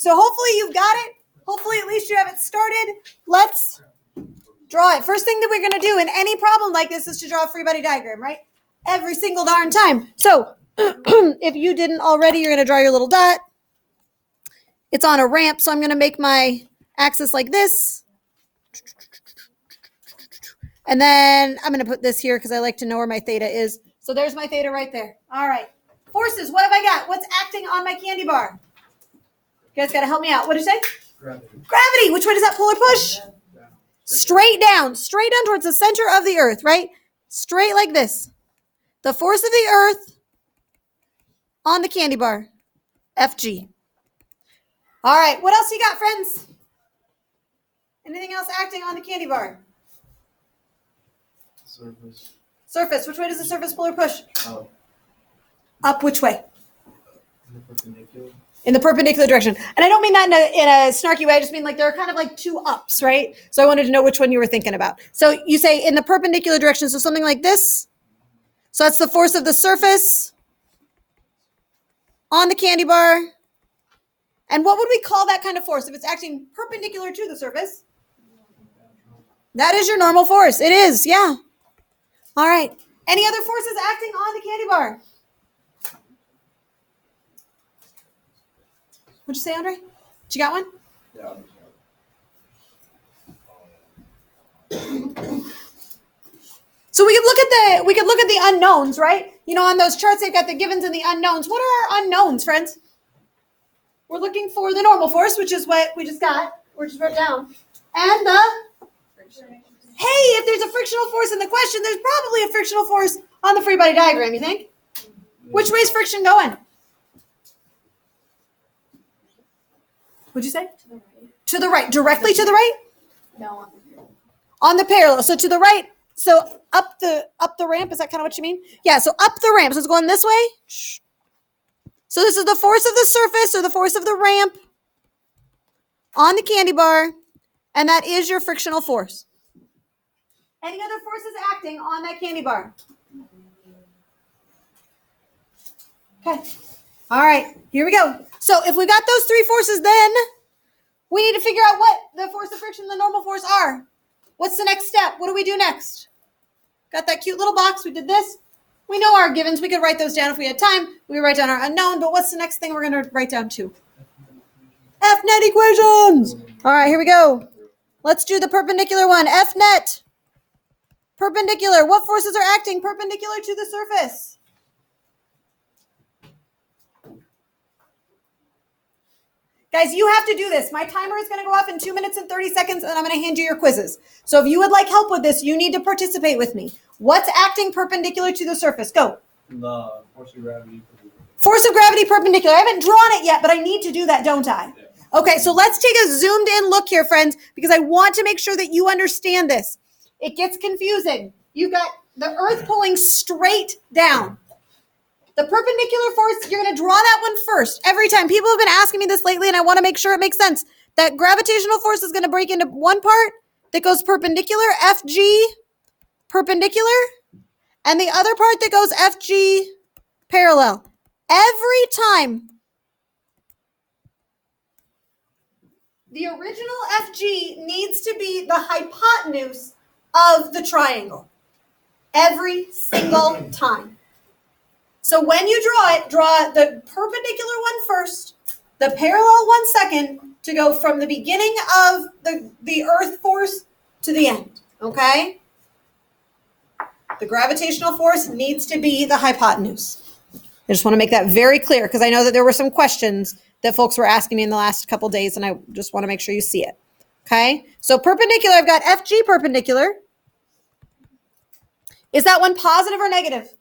So hopefully you've got it. Hopefully at least you have it started. Let's draw it. First thing that we're going to do in any problem like this is to draw a free body diagram, right? Every single darn time. So if you didn't already, you're going to draw your little dot. It's on a ramp, so I'm going to make my axis like this. And then I'm going to put this here because I like to know where my theta is. So there's my theta right there. All right. Forces, what have I got? What's acting on my candy bar? You guys got to help me out. What did you say? Gravity. Gravity. Which way does that pull or push? Down. Straight down towards the center of the earth, right? Straight like this. The force of the earth on the candy bar, Fg. All right, what else you got, friends? Anything else acting on the candy bar? Surface. Surface, which way does the surface pull or push? Up. Up which way? In the perpendicular. In the perpendicular direction. And I don't mean that in a snarky way. I just mean like there are kind of like two ups, right? So I wanted to know which one you were thinking about. So you say in the perpendicular direction, so something like this. So that's the force of the surface on the candy bar. And what would we call that kind of force if it's acting perpendicular to the surface? That is your normal force. It is, yeah. All right. Any other forces acting on the candy bar? What'd you say, Andre? You got one? Yeah. So we could look at the unknowns, right? You know, on those charts they've got the givens and the unknowns. What are our unknowns, friends? We're looking for the normal force, which is what we just got, or just wrote down, and the hey, if there's a frictional force in the question, there's probably a frictional force on the free body diagram. You think? Which way is friction going? What'd you say? To the right. To the right, directly to the right? No. On the parallel. So to the right. So up the ramp. Is that kind of what you mean? Yeah. So up the ramp. So it's going this way. So this is the force of the surface or the force of the ramp on the candy bar, and that is your frictional force. Any other forces acting on that candy bar? Okay. All right. Here we go. So if we got those three forces, then we need to figure out what the force of friction and the normal force are. What's the next step? What do we do next? Got that cute little box. We did this. We know our givens. We could write those down if we had time. We would write down our unknown, but what's the next thing we're going to write down too? F-net equations. All right, here we go. Let's do the perpendicular one. F-net. Perpendicular. What forces are acting perpendicular to the surface? Guys, you have to do this. My timer is going to go off in 2 minutes and 30 seconds, and I'm going to hand you your quizzes. So if you would like help with this, you need to participate with me. What's acting perpendicular to the surface? Go. The force of gravity. Force of gravity perpendicular. I haven't drawn it yet, but I need to do that, don't I? Yeah. Okay, so let's take a zoomed in look here, friends, because I want to make sure that you understand this. It gets confusing. You've got the earth pulling straight down. The perpendicular force, you're going to draw that one first. Every time. People have been asking me this lately, and I want to make sure it makes sense. That gravitational force is going to break into one part that goes perpendicular, FG, perpendicular, and the other part that goes FG, parallel. Every time the original FG needs to be the hypotenuse of the triangle. Every single time. So when you draw the perpendicular one first, the parallel one second, to go from the beginning of the earth force to the end, okay? The gravitational force needs to be the hypotenuse. I just want to make that very clear because I know that there were some questions that folks were asking me in the last couple days, and I just want to make sure you see it, okay? So perpendicular, I've got FG perpendicular. Is that one positive or negative?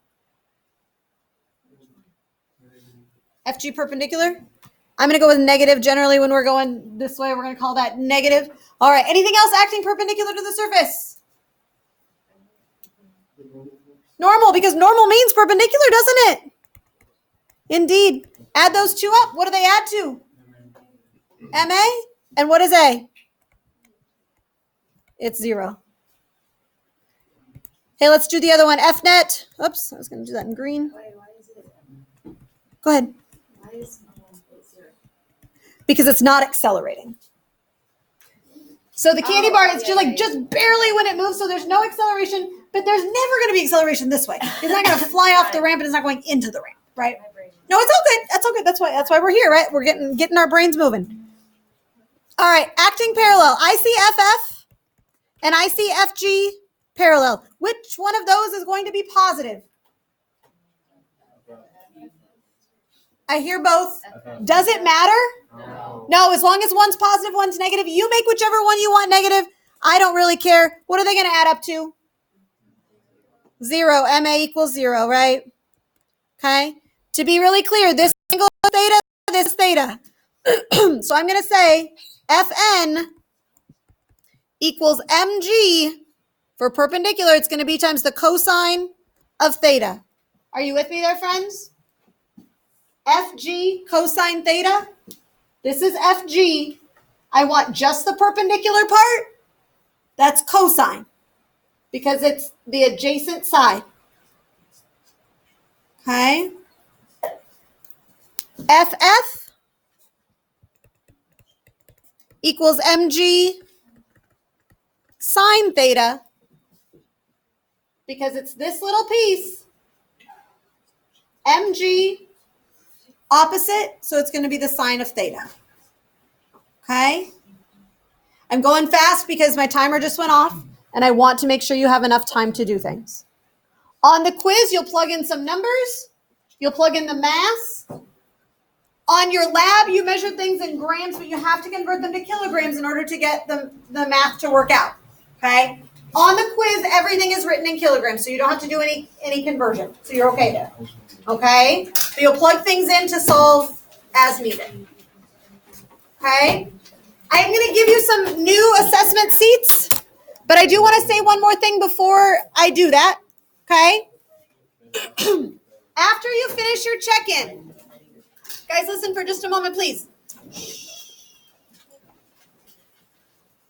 FG perpendicular? I'm going to go with negative. Generally, when we're going this way, we're going to call that negative. All right. Anything else acting perpendicular to the surface? Normal, because normal means perpendicular, doesn't it? Indeed. Add those two up. What do they add to? MA? And what is A? It's 0. Hey, let's do the other one. F-net. Oops, I was going to do that in green. Why is it? Go ahead. Why is 0? because it's not accelerating. So the candy bar is just barely when it moves, so there's no acceleration, but there's never going to be acceleration this way. It's not going to fly off the ramp and it's not going into the ramp, right? No, it's all good. That's all good. That's why we're here, right? We're getting our brains moving. All right, acting parallel. ICFF and ICFG parallel. Which one of those is going to be positive? I hear both. Does it matter? No, as long as one's positive, one's negative. You make whichever one you want negative. I don't really care. What are they going to add up to? 0. MA equals 0, right? Okay. To be really clear, this angle is theta, this is theta. So I'm going to say FN equals MG for perpendicular. It's going to be times the cosine of theta. Are you with me there, friends? FG cosine theta. This is FG. I want just the perpendicular part. That's cosine because it's the adjacent side. Okay. FF equals MG sine theta because it's this little piece. MG opposite, so it's going to be the sine of theta. Okay? I'm going fast because my timer just went off and I want to make sure you have enough time to do things. On the quiz, you'll plug in some numbers. You'll plug in the mass. On your lab, you measure things in grams, but you have to convert them to kilograms in order to get the math to work out. Okay? On the quiz, everything is written in kilograms, so you don't have to do any conversion. So you're okay there. Okay? So you'll plug things in to solve as needed. Okay? I'm going to give you some new assessment seats, but I do want to say one more thing before I do that. Okay? After you finish your check-in, guys, listen for just a moment, please.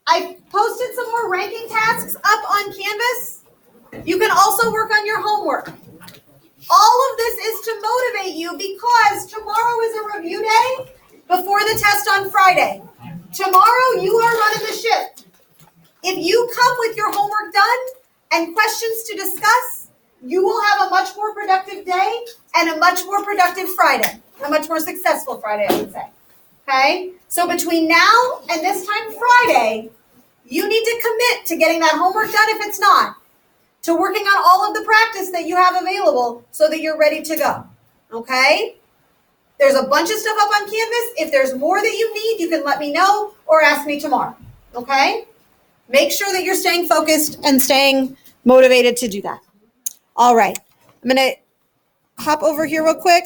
I posted some more ranking tasks up on Canvas. You can also work on your homework. All of this is to motivate you because tomorrow is a review day before the test on Friday. Tomorrow you are running the shift. If you come with your homework done and questions to discuss, you will have a much more productive day and a much more productive Friday. A much more successful Friday, I would say. Okay? So between now and this time Friday, you need to commit to getting that homework done if it's not, to working on all of the practice that you have available so that you're ready to go. Okay? There's a bunch of stuff up on Canvas. If there's more that you need, you can let me know or ask me tomorrow. Okay? Make sure that you're staying focused and staying motivated to do that. All right. I'm going to hop over here real quick.